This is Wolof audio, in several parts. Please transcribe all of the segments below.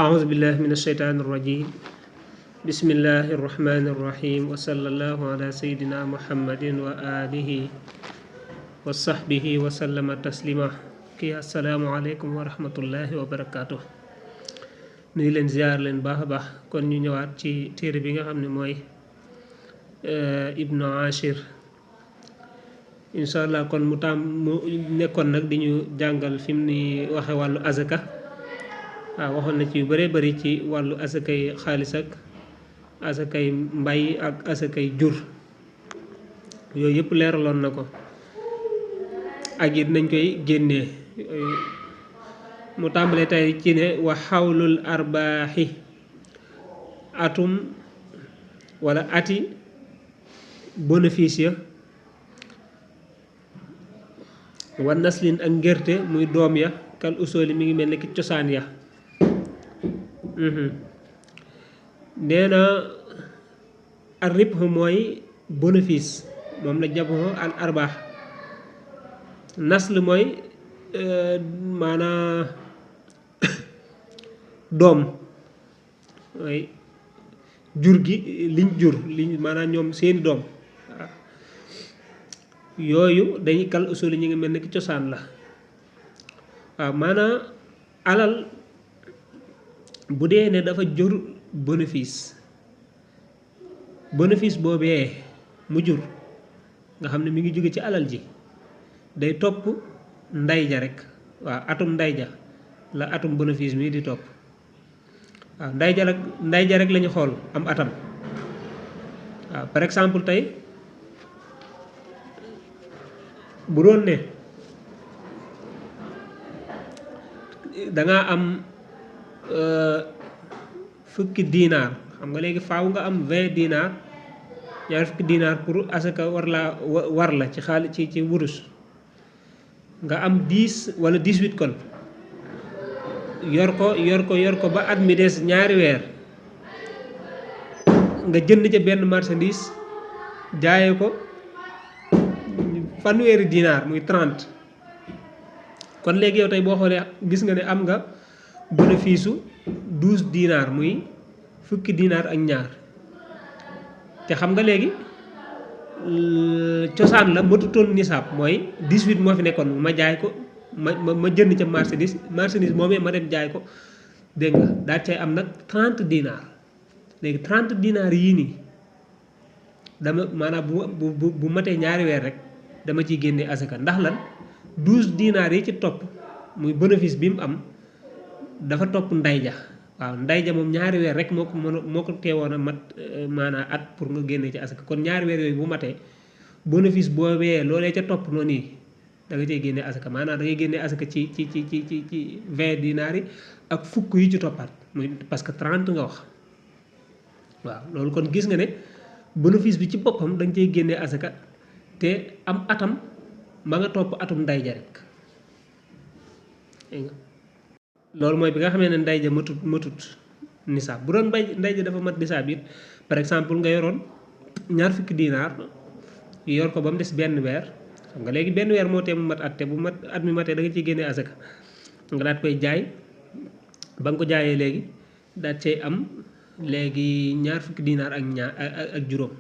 أعوذ بالله من الشيطان الرجيم بسم الله الرحمن الرحيم وصلى الله على سيدنا محمد وآله وصحبه وسلم تسليما السلام عليكم ورحمة الله وبركاته nuy leen ziar leen baax a baax kon ñu ñëwaat ci téere bi nga xam ne mooy Ibnu Ashir incha allah kon mu nekkoon nag di ñu jàngal fi mu ni waxe wàllu azaka waaw waxoon na ci yu bëree bëri ci wàllu asakay xaalis ak asakay mbay ak asakay jur yooyu yëpp leeraloon na ko ak it nañ koy génnee mu tàmbalee tey ci ne wa xawlul arbaaxi atum wala ati bénéfice ya wa naslin ak ngerte muy doom ya kal usoli mi ngi mel ne ki cosaan ya nee na ar ribh mooy bénéfice moom la jaboo al arbaax nasl mooy maanaa doom mooy jur gi liñ maanaam ñoom seeni doom yooyu dañuy kal usuli ñu ngi mel ni ki cosaan la waaw maanaam alal bu dee ne dafa jur bénéfice boobee mu jur nga xam ne mi ngi jóge ci alal ji day topp nday ja rek waaw atum nday ja la atum bénéfice mi di topp waaw nday ja rek lañu xool am atam waaw par exemple tey bu doon ne danga am fukki dinaar xam nga léegi faaw nga am 20 dinaar ñaar fukki dinaar pour asaka war la ci xaalis ci wurus nga am 10 wala 18 kon yor ko ba at mi des ñaari weer nga jënd ca benn marchandise jaaye ko fanweeri dinaar muy 30 kon léegi yow tey boo xoolee gis nga ne am nga bénéfice su 12 dinaar muy fukki dinaar ak ñaar te xam nga léegi cosaan la matutoon nisaab mooy 18 moo fi nekkoon ma jaay ko ma jënd ca marchandise moomee ma dem jaay ko dégg nga daal cay am nag 30 dinaar léegi 30 dinaar yii nii dama maanaam bu matee ñaari weer rek dama ciy génnee asaka ndax lan 12 dinaar yi ci topp muy bénéfice bi mu am dafa topp nday ja waaw nday ja moom ñaari weer rek moo ko teewoon a mat maanaam at pour nga génnee ci asaka kon ñaari weer yooyu bu matee bénéfice boobee loolee ca topp noonu yi da nga cay génnee asaka maanaam da ngay génnee asaka ci 20 dinaar yi ak fukk yi ci toppaat muy parce que 30 nga wax waaw loolu kon gis nga ne bénéfice bi ci boppam da nga cay génnee asaka te am atam ma nga topp atum nday ja rek loolu mooy bi nga xamee ne nday ja matut nisaab bu doon nday ja dafa mat nisaab it par exemple nga yoroon ñaar fukki dinaar yor ko ba mu des benn weer xam nga léegi benn weer moo tee mu mat at te bu mat at mi matee da nga ciy génnee asaka nga daat koy jaay ba nga ko jaayee léegi daat cay am léegi ñaar fukki dinaar ak juróom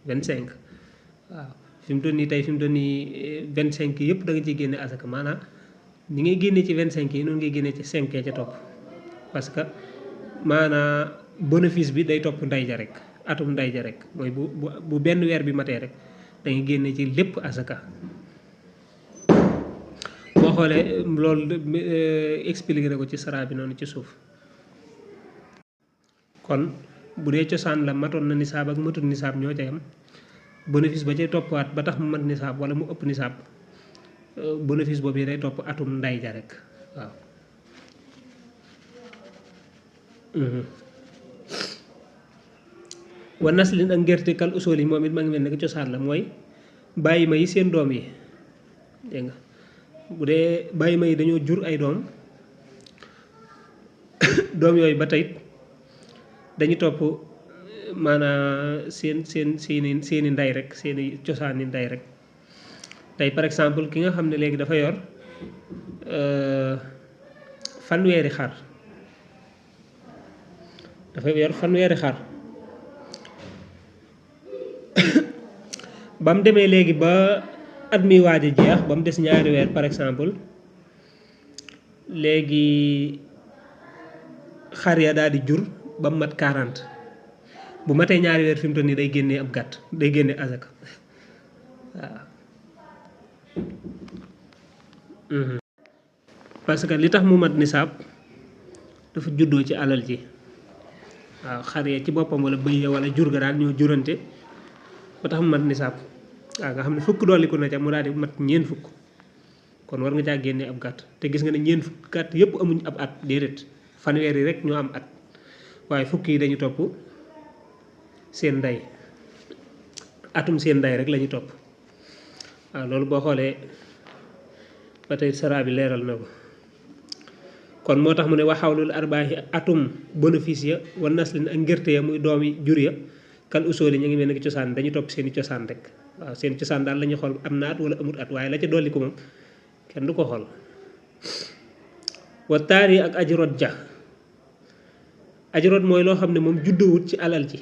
25 waaw fi mu doon nii 25 yëpp da nga ciy génne asaka maanaam ni ngay génnee ci 25 yi noonu ngay génnee ci 5 ca topp parce que maanaam bénéfice bi day topp nday ja rek atum nday ja rek mooy bu benn weer bi matee rek da ngay génne ci lépp asaka boo xoolee loolu expliqué na ko ci sara bi noonu ci suuf kon bu dee cosaan la matoon na nisaab ak matul nisaab ñoo ca yam bénéfice ba cay toppaat ba tax mu mat nisaab wala mu ëpp nisaab bénéfice boobu yi day topp atum nday ja rek waaw wa naslin ak ngerte kal usool yi moom it ma ngi mel ne cosaan la mooy bàyyi ma yi seen doom yi dégg nga bu dee bàyyi ma yi dañoo jur ay doom yooyu ba tey dañu topp maanaam seeni nday rek seeni cosaani nday rek tey par exemple ki nga xam ne léegi dafa yor fanweeri xar dafa yor fanweeri xar ba mu demee léegi ba at mi waaj a jeex ba mu des ñaari weer par exemple léegi xar ya daal di jur ba mu mat 40 bu matee ñaari weer fi mu toll nii day génnee ab gàtt day génne azaka waaw. parce que li tax mu mat nisaab dafa juddoo ci alal ji waaw xar ya ci boppam wala bëy ya wala jur ga daal ñoo jurante ba tax mu mat nisaab waaw nga xam ne fukk dolliku na ca mu daal di mat ñeent fukk kon war nga caa génne ab gàtt te gis nga ne ñeent fukk gàtt yépp amuñ ab at déedéet fanweer yi rek ñoo am at waaye fukk yi dañu topp seen ndey atum seen ndey rek lañu topp waaw loolu boo xoolee ba tey saraa bi leeral na ko kon moo tax mu ne waxawlul arbaaxi atum bénéfice ya wa naslin ak ngërte ya muy doomi jur ya kal usooli ñu ngi mel ni cosaan dañu topp seeni cosaan rek waaw seen cosaan daal la ñuy xool am na at wala amut at waaye la ca dolli ko moom kenn du ko xool. wa taar yi ak ajrot ja ajrot mooy loo xam ne moom juddowut ci alal ji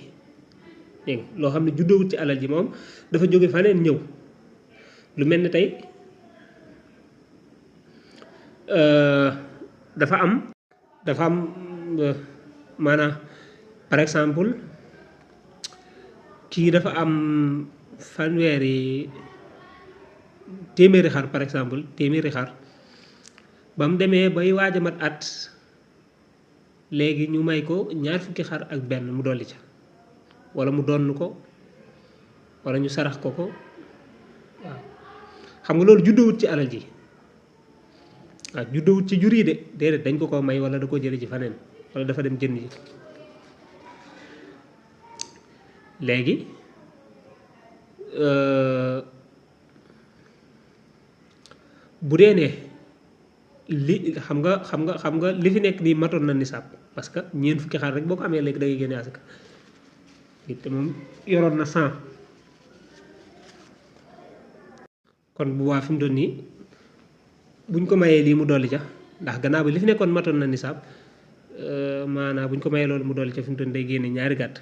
dégg loo xam ne juddowut ci alal ji moom dafa jóge faneen ñëw lu mel ni tey dafa am maanaam par exemple kii dafa am téeméeri xar par exemple téeméeri xar ba mu demee bay waaj a mat at léegi ñu may ko ñaar fukki xar ak benn mu dolli ca wala mu donn ko wala ñu sarax ko waaw xam nga loolu juddowut ci alal ji waaw juddowut ci jur yi de déedéet dañ ko may wala da ko jële ci faneen wala dafa dem jënd ji léegi bu dee ne li xam nga li fi nekk nii matoon na nisaab parce que ñeent fukki xar rek boo ko amee léegi da ngay génne asaka te moom yoroon na 100 kon bu waa fi mu doon nii buñ ko mayee lii mu dolli ca ndax gannaaw bi li fi nekkoon matoon na nisaab maanaam buñ ko mayee loolu mu dolli ca fi mu doon day génne ñaari gàtt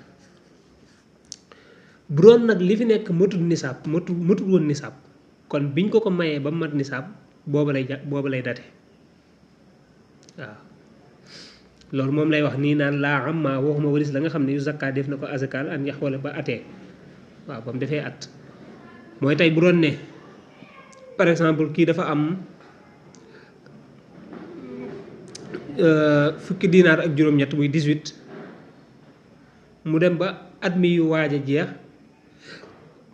bu doon nag li fi nekk matul nisaab matul woon nisaab kon biñ ko mayee ba mu mat nisaab booba lay date waaw loolu moom lay wax nii naan laa am maa waxuma walis la nga xam ne yu zakka def na ko azakal an yax wala ba atee waaw ba mu defee at mooy tey bu doon ne par exemple kii dafa am fukki dinaar ak juróom-ñett muy 18 mu dem ba at mi yu waaj a jeex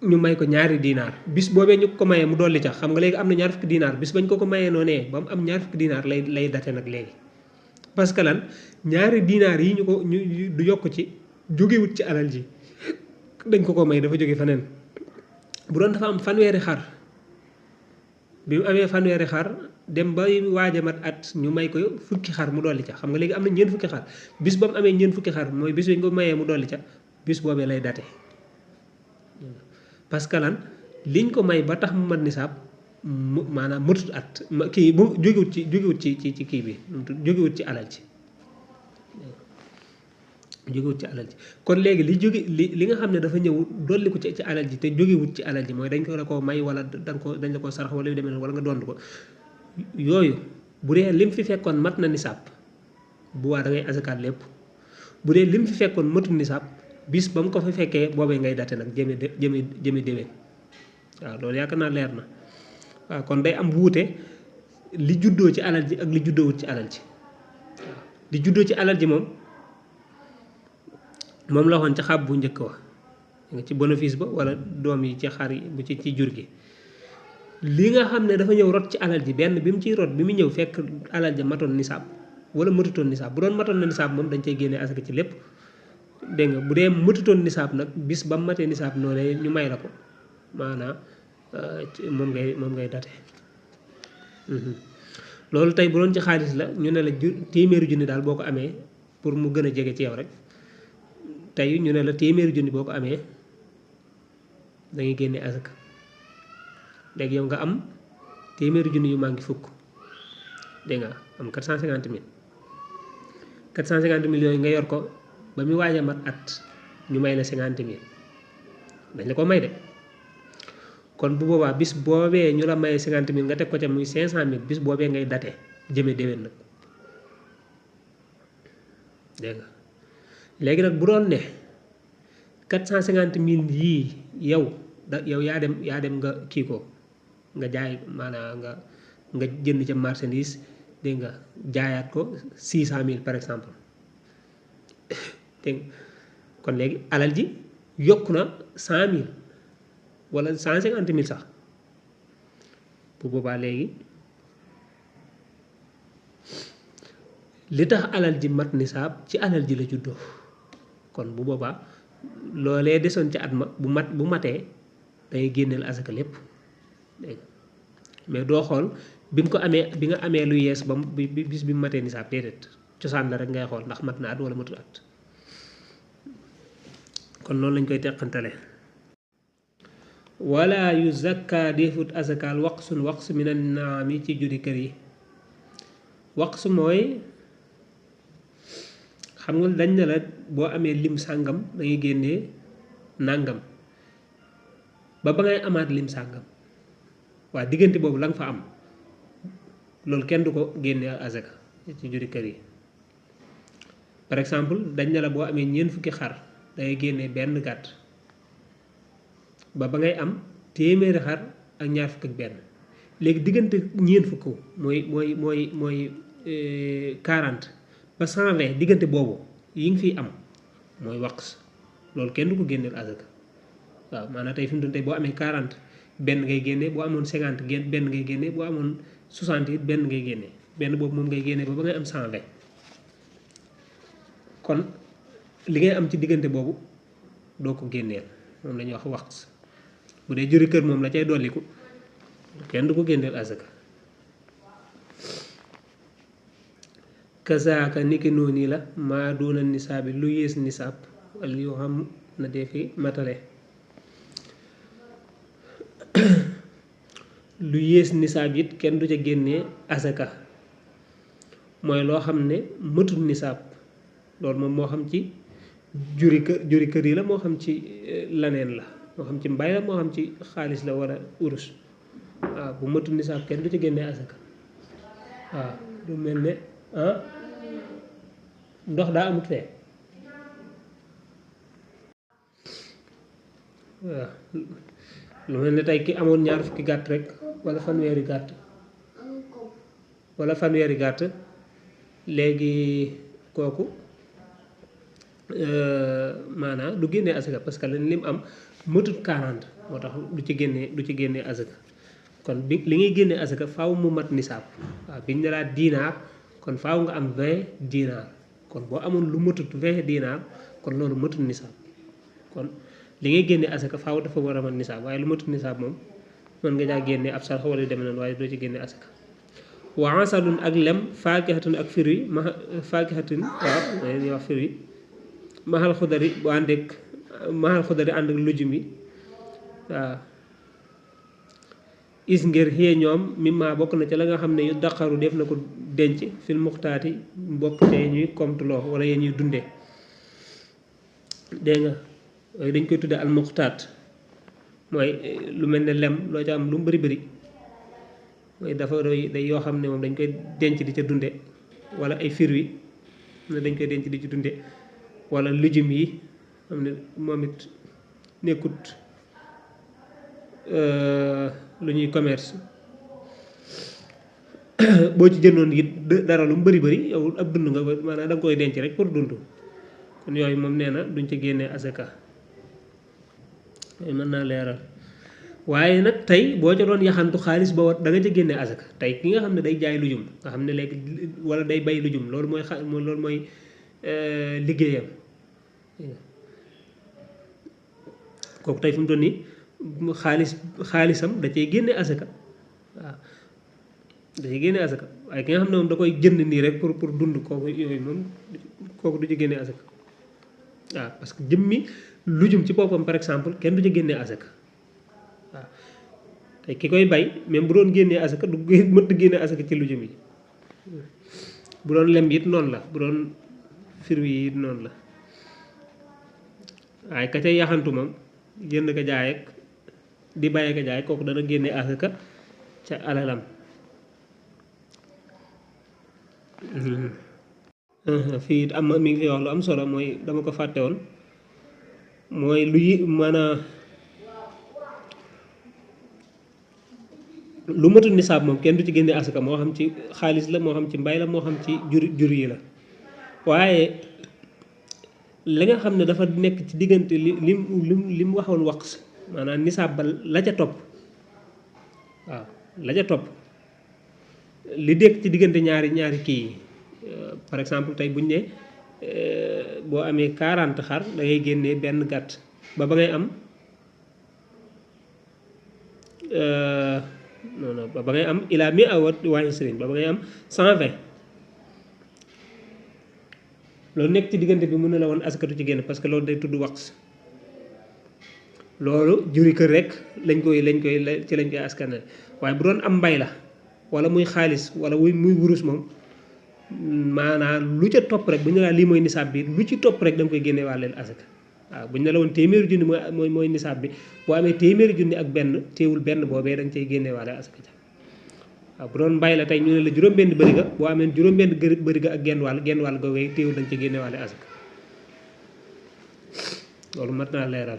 ñu may ko ñaari dinaar bis boobee ñu ko mayee mu dolli ca xam nga léegi am na ñaar fukki dinaar bis bañ ko mayee noonee ba mu am ñaar fukki dinaar lay date nag léegi parce que lan ñaari dinaar yi ñu du yokk ci jógewut ci alal ji dañ ko may dafa jóge faneen bu doon dafa am fanweeri xar bi mu amee fanweeri xar dem ba waaj a mat at ñu may ko fukki xar mu dolli ca xam nga léegi am na ñeent fukki xar bis ba mu amee ñeent fukki xar mooy bis bañ ko mayee mu dolli ca bis boobee lay date parce que lan liñ ko may ba tax mu mat nisaab maanaam matut at kii bu jógewut ci kii bi jógewut ci alal ji kon léegi li nga xam ne dafa ñëw dolli ko ci alal ji te jógewut ci alal ji mooy dañ ko la koo may wala dañ la koo sarax wala yu demee wala nga dond ko yooyu bu dee lim fi fekkoon mat na nisaab bu waa da ngay azakaat lépp bu dee lim fi fekkoon matul nisaab bis ba mu ko fi fekkee boobee ngay date nag jëme déwén waaw loolu yaakaar naa leer na waaw kon day am wuute li juddoo ci alal ji ak li juddoowut ci alal ji waaw li juddoo ci alal ji moom la waxoon ca xaab bu njëkk wax nga ci bénéfice ba wala doom yi ci xar yi bu ci jur gi li nga xam ne dafa ñëw rot ci alal ji benn bi mu ciy rot bi mu ñëw fekk alal ja matoon nisaab wala matutoon nisaab bu doon matoon na nisaab moom dañ cay génne asaka ci lépp dégg nga bu dee matutoon nisaab nag bis ba mu matee nisaab noonu ñu may la ko maanaam moom ngay date loolu tey bu doon ci xaalis la ñu ne la téeméeri junni daal boo ko amee pour mu gën a jege ci yow rek tey ñu ne la téeméeri junni boo ko amee da ngay génne asaka léegi yow nga am téeméeri junni yu manqué fukk dégg nga am 450 000 450 000 yooyu nga yor ko ba muy waaj a mat at ñu may la 50 000 dañ la ko may de kon bu boobaa bis boobee ñu la maye 50 000 nga teg ko ca muy 500 000 bis boobee ngay date jëme déwén nag dégg nga léegi nag bu doon ne 450 000 yii yow yaa dem nga kii ko nga jaay maanaam nga jënd ca marchandise dégg nga jaayaat ko 600 000 par exemple dégg kon léegi alal ji yokk na 100 000 wala 150 000 sax bu boobaa léegi li tax alal ji mat nisaab ci alal ji la juddoo kon bu boobaa loolee desoon ci at ma bu matee dangay génneel asaka lépp dégg mais doo xool bi nga amee lu yees ba bis bi mu matee nisaab déedéet cosaan la rek ngay xool ndax mat na at wala matul at kon noonu lañ koy teqantale wala yu zakka defut asakaal waqs minan naami ci juri kër yi waqs mooy xam nga dañ ne la boo amee lim sàngam dangay génnee nàngam ba ngay amaat lim sàngam waa diggante boobu la nga fa am loolu kenn du ko génnee asaka ci juri kër yi par exemple dañ ne la boo amee 4 fukki xar dangay génnee benn gàtt ba ngay am téeméeri xar ak 21 léegi diggante 4 fukk mooy 40 ba 120 diggante boobu yi nga fiy am mooy waqs loolu kenn du ko génneel asaka waaw maanaam tey fi mu doon tey boo amee 40 benn ngay génne boo amoon 50 benn ngay génne boo amoon 60 it benn ngay génne benn boobu moom ngay génne ba ngay am 120 kon li ngay am ci diggante boobu doo ko génneel moom la ñuy wax waqs bu dee juri kër moom la cay dolliku kenn du ko génneel asaka kazaaka niki noonu la maa doona nisaabi lu yées nisaab wala yoo xam na dee fi matale lu yées nisaab it kenn du ca génnee asaka mooy loo xam ne mëtul nisaab loolu moom moo xam ci juri kër yi la moo xam ci laneen la moo xam ci mbay la moo xam ci xaalis la wala urus waaw bu mëtul nisaab kenn du ca génnee asaka waaw lu mel ne ndox daa amut fee waaw lu mel ne tey ki amoon 2 fukki gàtt rek wala fanweeri gàtt léegi kooku maanaam du génnee asaka parce que lim am mëtut 40 moo tax du ci génnee asaka kon bi li ngay génnee asaka faaw mu mat nisaab waaw biñ ne laa diinaar kon faaw nga am 20 diinaar kon boo amoon lu mëtut 20 diinaar kon loolu mëtut nisaab kon li ngay génnee asaka faaw dafa war a mat nisaab waaye lu mëtut nisaab moom mën nga jaa génnee ab sarx wala demee noonu waaye doo ci génnee asaka wa asalun ak lem faakihatun ak fruit faakihatun waaw ñuy wax fruit maxal xudari bu àndeek maxal xudari ànd ak lujum yi waaw is ngir xëye ñoom mimma bokk na ci la nga xam ne yu daqaru def na ko denc fil muxtaati mbokk te ñuy komtuloo wala yee ñuy dundee dégg nga yooyu dañ koy tudde al muxtaat mooy lu mel ne lem loo ca am lu mu bëri mooy dafa day yoo xam ne moom dañ koy denc di ca dunde wala ay fruits ne dañ koy denc di ci dunde wala lujum yi xam ne moom it nekkut lu ñuy commerce boo ci jëndoon it dara lu mu bëri yow ab dund nga maanaam da nga koy denc rek pour dund kon yooyu moom nee na duñ ca génnee asaka mën naa leeral waaye nag tey boo ca doon yaxantu xaalis ba da nga ca génnee asaka tey ki nga xam ne day jaay lujum nga xam ne léegi wala day bay lujum loolu mooy liggéeyam kooku tey fi mu toll nii xaalisam da cay génne asaka waaw da cay génne asaka waaye ki nga xam ne moom da koy jënd nii rek pour dund kooku yooyu moom kooku du ci génne asaka waaw parce que jëmmi lujum ci boppam par exemple kenn du ci génne asaka waaw tey ki koy bay même bu doon génnee asaka du mëtt génne asaka ci lujum yi bu doon lem it noonu la bu doon fruit yi it noonu la waaye ka cay yaxantu moom jënd ko jaay ak di bàyyi ko jaay kooku dana génne asaka ca alalam. fii it am mi ngi fi wax lu am solo mooy dama ko fàtte woon mooy lu yi maanaam lu matul nisaab moom kenn du ci génne asaka moo xam ci xaalis la moo xam ci mbay la moo xam ci jur yi la waaye li nga xam ne dafa nekk ci diggante li mu waxoon wax maanaam nisaab ba la ca topp waaw la ca topp li dégg ci diggante ñaari kii yi par exemple tey buñ ne boo amee 40 xar da ngay génnee benn gàtt ba ngay am non ba ngay am ilaa mi awat waaye sëriñ ba ngay am 120 loolu nekk ci diggante bi mu ne la woon askatu ci génn parce que loolu day tudd wax loolu juri kër rek lañ koy askane waaye bu doon am mbay la wala muy xaalis wala muy wurus moom maanaam lu ca topp rek bu ñu laa lii mooy nisaab bi lu ci topp rek da nga koy génne wàlleel asaka waaw bu ñu ne la woon téeméeri junni mooy nisaab bi boo amee téeméeri junni ak benn teewul benn boobee da nga cay génne wàlleel asaka ca waaw bu doon mbay la tey ñu ne la juróom-benn bëriga boo amee juróom-benn bëriga ak genn wàll googee teewul da nga cay génne wàlleel asaka loolu mat naa leeral.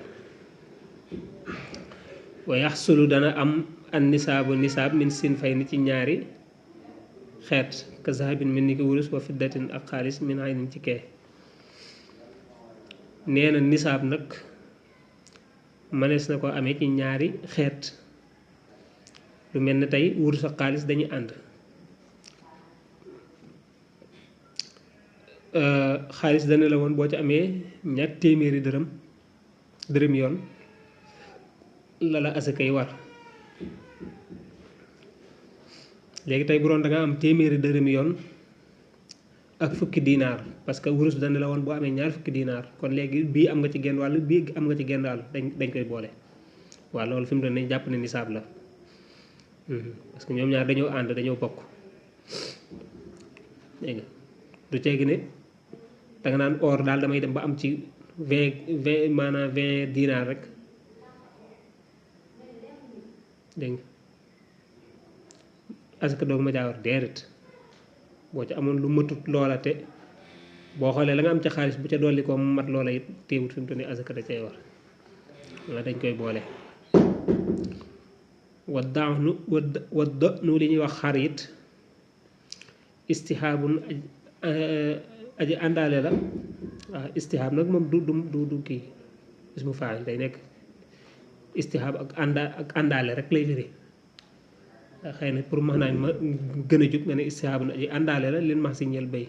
wa yaxsulu dana am an nisaabu nisaab min sin fay ni ci ñaari xeet ka zahabin min ni ki wurus wa fiddatin ak xaalis min aynin ci kee nee na nisaab nag mënees na ko amee ci ñaari xeet lu mel ne tey wurus ak xaalis dañuy ànd xaalis dana la woon boo ci amee ñaar téeméeri dërëm yoon la asakay war léegi tey bu doon da nga am téeméeri dërëm yoon ak fukki dinaar parce que wurus dana la woon boo amee ñaar fukki dinaar kon léegi bii am nga ci genn wàll bii am nga ci genn wàll dañ koy boole waaw loolu fi mu doon nañ jàpp ne nisaab la parce que ñoom ñaar dañoo ànd dañoo bokk dégg nga du ceegi ne da nga naan or daal damay dem ba am ci 20 maanaam 20 dinaar rek dégg nga asaka doog ma jaawar déedéet boo ci amoon lu matut loola te boo xoolee la nga am ca xaalis bu ca dolli ko mu mat loola it téewut fi mu toll nii asaka da cay war waaye dañ koy boole wadda nu li ñuy wax xar it istihaabun aji àndaale la waaw istihaab nag moom du kii ismu faa'il day nekk istihaab ak àndaale rek lay firi xëy na pour maanaam ma gën a jub nga ne istihaabun aji àndaale la leen max si ñeel bëy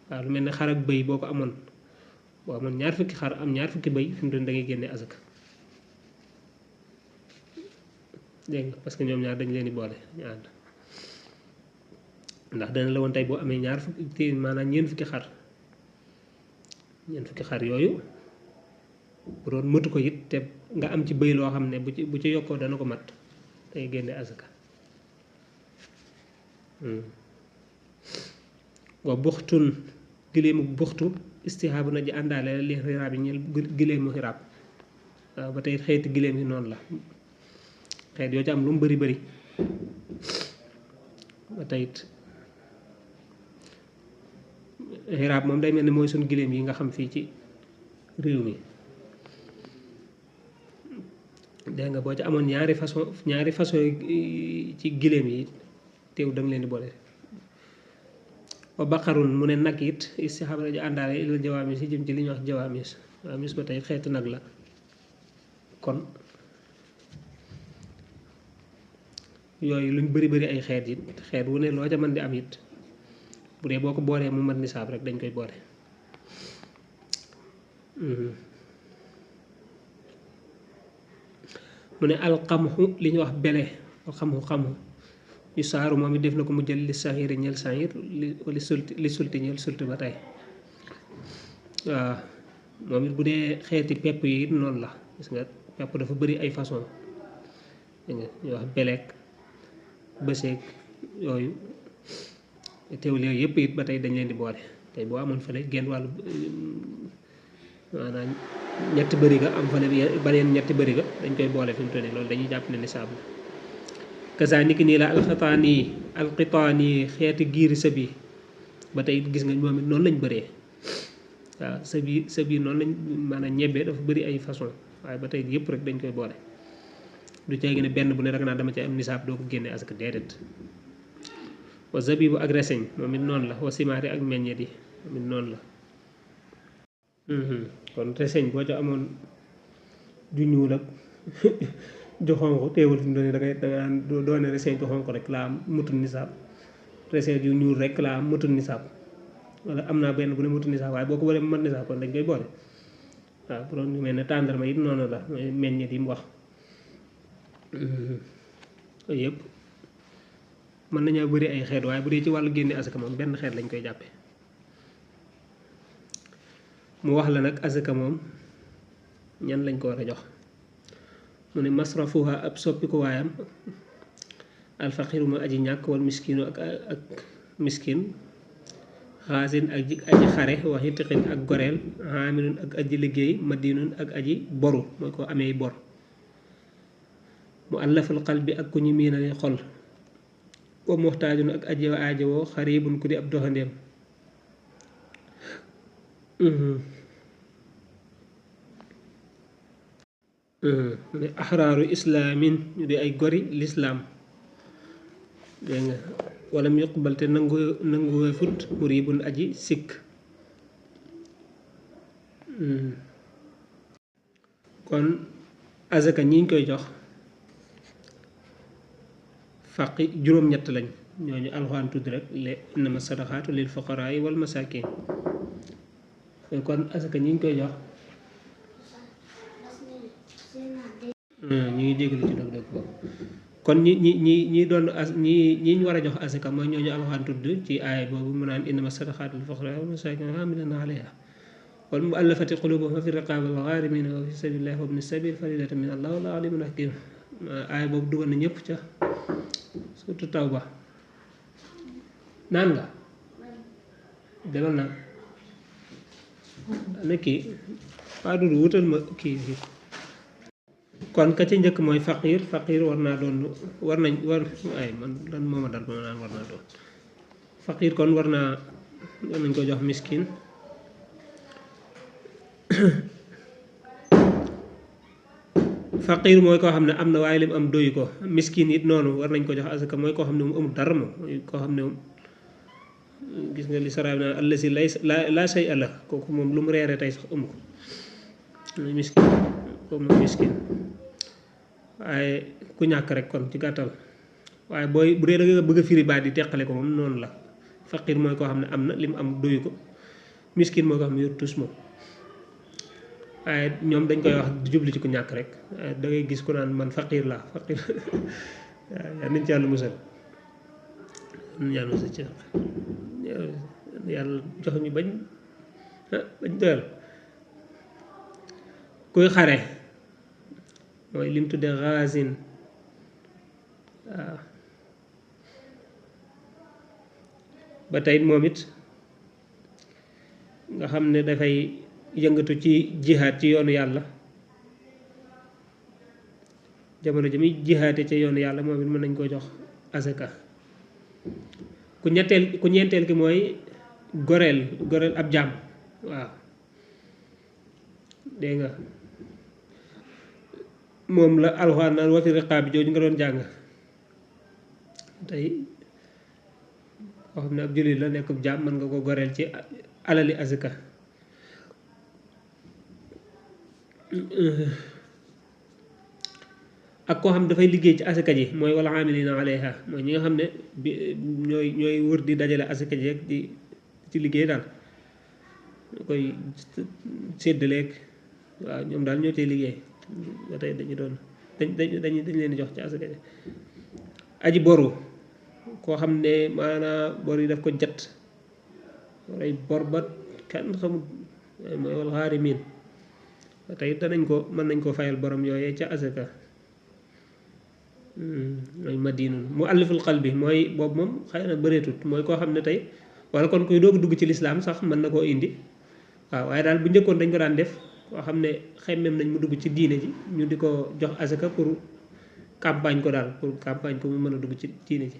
waaw lu mel ne xar ak bëy boo ko amoon ñaar fukki xar am ñaar fukki bëy fi mu doon da ngay génne asaka dégg nga parce que ñoom ñaar dañ leen di boole ñu ànd ndax dana la woon tey boo amee ñaar fukki maanaam ñeent fukki xar yooyu bu doon mëtu ko it te nga am ci bëy loo xam ne bu ci yokkoo dana ko mat day génne asaka wa buxtun giléemu buxtu istihaabu na ji àndaale li xiraab yi ñeel giléemu xiraab waaw ba tey xeeti giléem yi noonu la xeet yoo ci am lu mu bari ba tey it xiraab moom day mel ni mooy suñ giléem yi nga xam fii ci réew mi dégg nga boo ci amoon ñaari façon ci giléem yi teew da nga leen di boole wa baqarun mu ne nag it istihaabu na ji àndaale ilal jawaamis yi jëm ci li ñuy wax jawaamis ba tey xeetu nag la kon yooyu luñ bari ay xeet it xeet wu ne loo ca mën di am it bu dee boo ko boolee mu mat nisaab rek dañ koy boole mu ne alxamxu li ñuy wax bele alxamxu yu saaru moom it def na ko mu jël li saxiir ñeel saxiir li sulti ñeel sulti ba tey waaw moom it bu dee xeeti pepp yi it noonu la gis nga pepp dafa bari ay façon dégg nga ñuy wax beleek bëseeg yooyu teewul yooyu yëpp it ba tey dañ leen di boole tey boo amoon fële genn wàllu maanaam ñetti bëriga am fale baneen ñetti bëriga dañ koy boole fi mu toll nii loolu dañuy jàpp ne nisaab la kasa niki nii la alxitaan yi xeeti giiri sëb yi ba tey gis nga moom it noonu lañ bëree waaw sëb yi noonu lañ maanaam ñebbe dafa bëri ay façon waaye ba tey yëpp rek dañ koy boole du ceegi ne benn bu ne rek naa dama ci am nisaab doo ko génne asaka déedéet wa zabibu ak reseñ moom it noonu la wa simaari ak meññeet yi moom it noonu la kon reseñ boo ca amoon ju ñuul ak ju xonq teewul fi mu doon da nga doone reseñ ju xonq rek laa am mutul nisaab reseñ ju ñuul rek laa am mutul nisaab wala am naa benn bu ne mutul nisaab waaye boo ko boolee mu mat nisaab kon dañ koy boole waaw bu doon ñu mel ne tàndarma it noonu la meññeet yi mu wax yëpp mën nañoo bëri ay xeet waaye bu dee ci wàllu génne asaka moom benn xeet lañ koy jàppe mu wax la nag asaka moom ñan lañ ko war a jox mu ne masrafuha ab soppiku waayam alfaqiru ma aji ñàkk wal miskinu ak miskin xaasin ak aji xare waxi tiqin ak goreel xaamilun ak aji liggéey madinun ak aji boru mooy ko amee bor mu allafal qalbi ak ku ñu miinale xol wa muxtaajun ak aji aajowoo xaribun ku di ab doxandeem ne axraaru islaamin ñu di ay gori lislaam dégg nga wala mu yuqbal te nanguwee fut muribun aji sikk kon azaka ñiñ koy jox faqi juróom-ñett lañ ñooñu alxuraan tudd rek le innama sadaqaatu lil fuqaraai wal masakin kon azaka ñiñ koy jox ñu ngi jégalu ci dog boobu kon ñi doon ñi war a jox asaka mooy ñooñu alxuraan tudd ci aaya boobu mu naan innama sadaqaatu lil fuqaraa wal masaakiin aamiliina alayhaa wal mu'allafati quluubuhum wa fi riqaabi wal ghaarimiina wa fi sabiilillaahi wa ibni sabiil fariidatan min allaahi wallaahu aliimun hakiim aaya boobu dugal na ñëpp ca surtout Tawba naan nga demal naa ana kii waa dudu wutal ma kii kon ka ci njëkk mooy faqir war naa doon war man lan mooma dal ma naan war naa doon faqir kon war nañ ko jox miskin faqir mooy koo xam ne am na waaye lim am doyu ko miskin it noonu war nañ ko jox asaka mooy koo xam ne mu amul dara moom koo xam ne gis nga li saraab naan allasi laa say àlla kooku moom lu mu reere tey sax amu ko miskin kooku moom miskin waaye ku ñàkk rek kon ci gàttal waaye bu dee da nga bëgg a firi baat di teqale ko moom noonu la faqir mooy koo xam ne am na lim am doyu ko miskin mooy koo xam ne yor tus moom waaye ñoom dañ koy wax jubli ci ku ñàkk rek da ngay gis ku naan man faqir laa faqir waaw yaa nañ ci yàlla musal yàlla jox ñu bañ doyal kuy xare mooy lim tudde gazin waaw ba tey moom it nga xam ne dafay yëngatu ci jihaad ci yoonu yàlla jamono ji muy jihaate ci yoonu yàlla moom it mën nañ koo jox asaka ku ñeenteel ki mooy goreel ab jaam waaw dégg nga moom la alxuraan naan wa fi riqaab bi jooju nga doon jàng tey koo xam ne ab jullit la nekk ab jaam mën nga ko goreel ci alali azaka ak koo xam ne dafay liggéey ci asaka ji mooy wala amilina alayha mooy ñi nga xam ne ñooy wër di dajale asaka ji ak di ci liggéey daal ñu koy séddaleeg waaw ñoom daal ñoo cay liggéey ba tey dañ leen di jox ci asaka ji aji boru koo xam ne maanaam bor yi daf ko jat waray bor ba kenn xamul mooy wal xaarimiin ba tey mën nañ ko fayal borom yooyee ca asaka mooy madinun mu alliful qalbi mooy boobu moom xëy na bëreetut mooy koo xam ne tey wala kon kuy doog dugg ci lislaam sax mën na koo indi waaw waaye daal bu njëkkoon dañ ko daan def koo xam ne xemmem nañ mu dugg ci diine ji ñu di ko jox asaka pour campagne ko daal pour campagne ko mu mën a dugg ci diine ji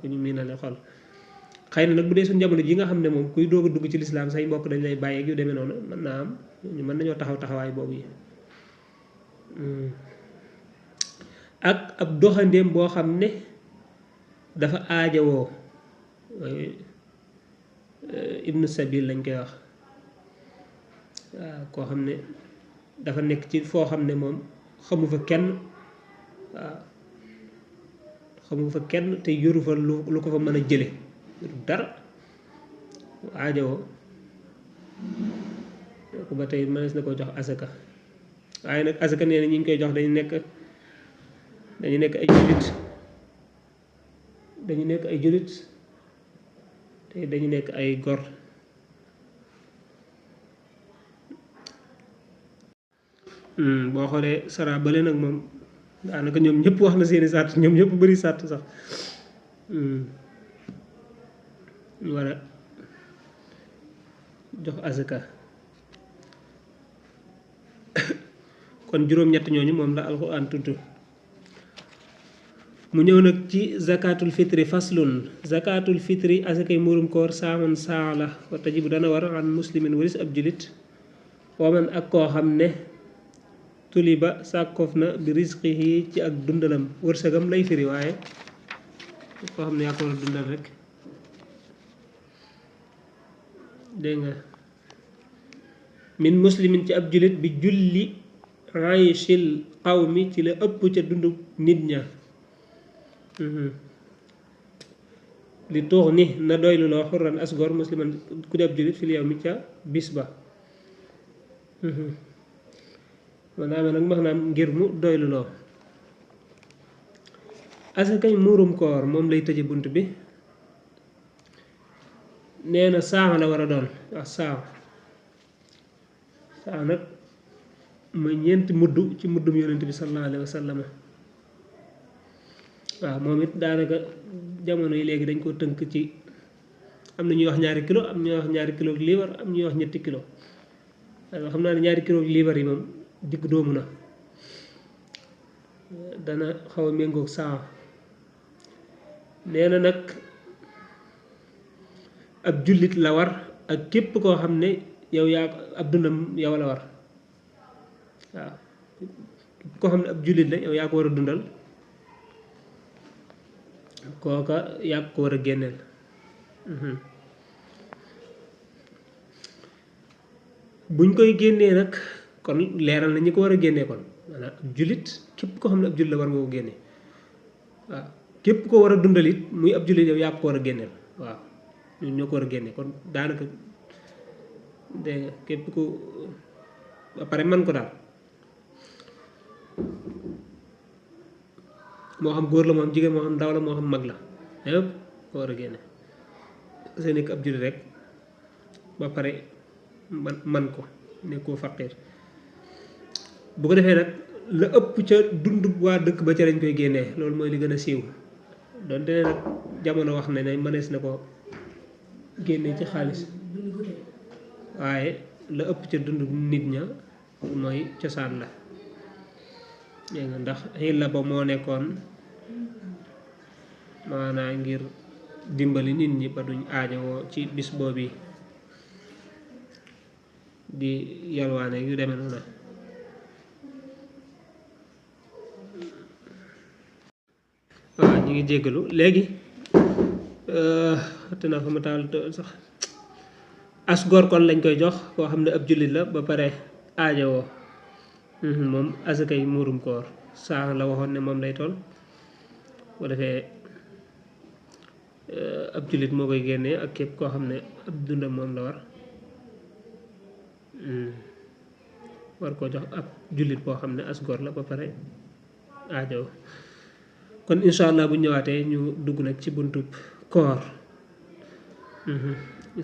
ku ñu miinale xol xëy na nag bu dee suñu jamono ji nga xam ne moom kuy doog a dugg ci lislaam say mbokk dañ lay bàyyi ak yu demee noonu mën naa am ñu mën nañoo taxaw taxawaay boobu yi ak ab doxandéem boo xam ne dafa aajowoo ibnu sabil lañ koy wax waaw koo xam ne dafa nekk ci foo xam ne moom xamu fa kenn waaw xamu fa kenn te yoru fa lu ko fa mën a jële dara aajowoo kooku ba tey mënees na ko jox asaka waaye nag asaka nee na ñi ngi koy jox dañu nekk ay jullit dañu nekk ay jullit te dañu nekk ay gor boo xoolee sara bale nag moom daanaka ñoom ñëpp wax na seeni sàtt ñoom ñëpp bari sàtt sax ñu war a jox asaka kon juróom-ñett ñooñu moom la alxuraan tudd mu ñëw nag ci zakatul fitri faslun zakatul fitri asakay muurum koor saaman saa la wa tajibu dana war an muslimin waris ab julit waman ak koo xam ne tuliba sàkkoof na bi rizqihi ci ak dundalam wërsëgam lay firi waaye koo xam ne yaa ko war a dundal rek dégg nga min muslimin ci ab julit bi julli ayshil qawmi ci la ëpp ca dundu nit ña li tuux ni na doylu loo xurran asgor musliman ku di ab julit fil yow mi ca bis ba maanaam nag maanaam ngir mu doylu loo asakay muurum koor moom lay tëje bunt bi nee na saaxa la war a doon wax saaxa nag mooy ñeenti mudd ci muddum yonent bi sallallahu alayhi wa sallam waaw moom it daanaka jamono yi léegi dañ ko tënk ci am na ñuy wax ñaari kilo am ñuy wax ñaari kilo liibar am ñuy wax ñetti kilo waaye xam naa ne ñaari kilo liibar yi moom digg doomu na dana xaw a méngoog saa nee na nag ab jullit la war ak képp koo xam ne yow yaa ab dundam yow la war waaw képp koo xam ne ab jullit la yow yaa ko war a dundal kooka yaa ko war a génneel buñ koy génnee nag kon leeral na ñi ko war a génnee kon maanaam ab jullit képp koo xam ne ab jullit la war nga ko génne waaw képp ko war a dundal it muy ab jullit yow yaa ko war a génneel waaw ñun ñoo ko war a génne kon daanaka dégg nga képp ku ba pare man ko daal moo xam góor la moo xam jigéen moo xam ndaw la moo xam mag la yëpp ko war a génne sa nekk ab jullit rek ba pare man ko nekkoo faqiir bu ko defee nag la ëpp ca dund waa dëkk ba ca lañ koy génnee loolu mooy li gën a siiw donte ne nag jamono wax ne mënees na ko génne ci xaalis waaye la ëpp ca dund nit ña mooy cosaan la dégg nga ndax xiil la ba moo nekkoon maanaa ngir dimbali nit ñi ba duñ aajowoo ci bis boobu di yalwaane yu demee noonu waaw ñu ngi jéggalu léegi xatte naa fa ma taal sax as góor kon lañ koy jox koo xam ne ab jullit la ba pare aajowoo moom asakay muurum koor saa la waxoon ne moom lay toll boo defee ab jullit moo koy génnee ak képp koo xam ne ab dundam moom la war koo jox ab jullit boo xam ne as góor la ba pare aajowoo kon incha allah bu ñëwaatee ñu dugg nag ci buntub koor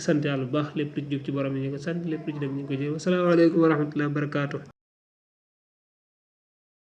sant yàlla bu baax lépp lu jub ci borom yi ñu ko sant lépp lu ci dem ñu ko jëw asalaamaaleykum wa rahmatullahi wa barakaatu